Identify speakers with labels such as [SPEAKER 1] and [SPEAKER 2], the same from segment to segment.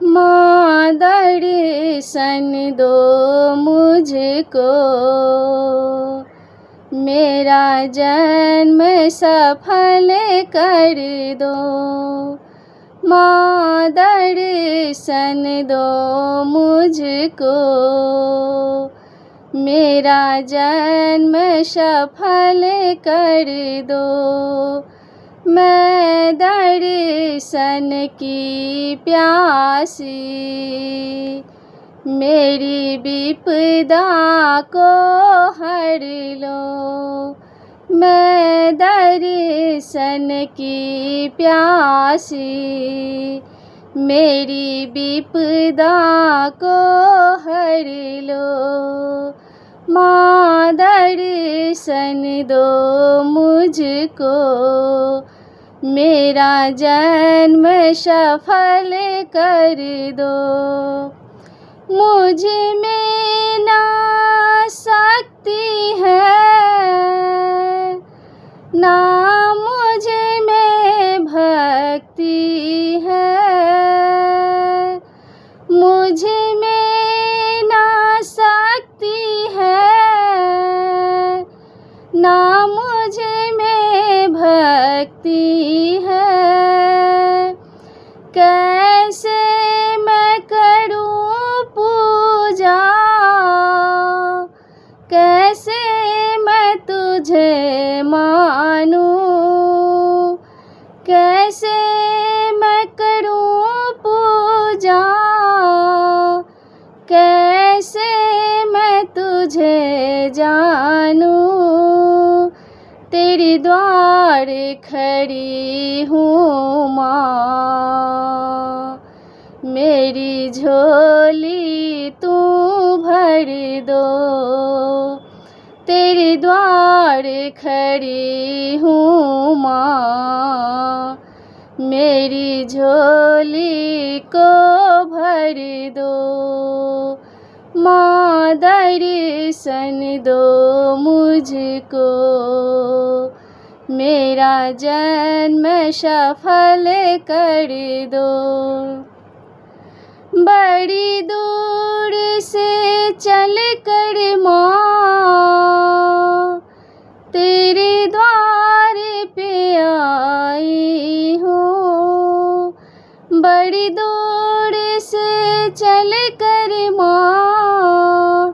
[SPEAKER 1] माँ दर्शन दो मुझको, मेरा जन्म सफल कर दो। माँ दर्शन दो मुझको, मेरा जन्म सफल कर दो। मैं दर्शन की प्यासी, मेरी विपदा को हर लो। मैं दर्शन की प्यासी, मेरी विपदा को हर लो। माँ दर्शन दो मुझको, मेरा जन्म सफल कर दो। मुझ में ना शक्ति है, ना मुझ में भक्ति है। मुझ में ना शक्ति है, ना मुझ में भक्ति है। कैसे मैं करूं पूजा, कैसे मैं तुझे मानूं। कैसे मैं करूं पूजा, कैसे मैं तुझे जानूं। तेरे द्वार खड़ी हूँ माँ, मेरी झोली तू भर दो। तेरे द्वार खड़ी हूँ माँ, मेरी झोली को भर दो। माँ दर्शन दो मुझको, मेरा जन्म सफल कर दो। बड़ी दूर से चल कर माँ, तेरे द्वार पे आई हूँ। बड़ी दूर से चल कर माँ,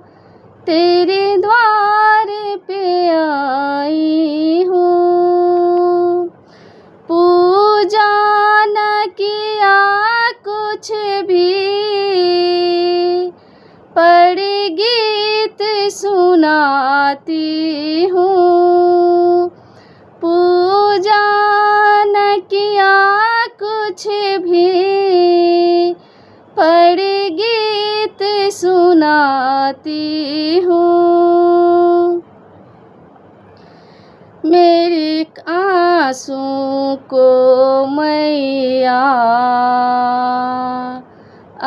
[SPEAKER 1] तेरे द्वार पे आई हूँ। पूजा न किया कुछ भी, पर गीत सुनाती हूँ। पूजा न किया कुछ भी, पर गीत सुनाती हूँ। मेरे आंसू को मैया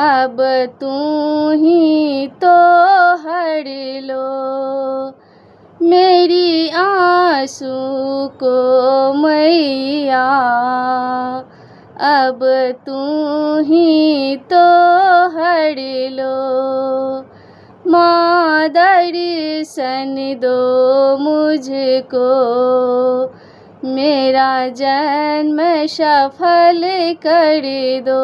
[SPEAKER 1] अब तू ही तो हर लो। मेरी आंसू को मैया अब तू ही तो हर लो। माँ दर्शन दो मुझको, मेरा जन्म सफल कर दो।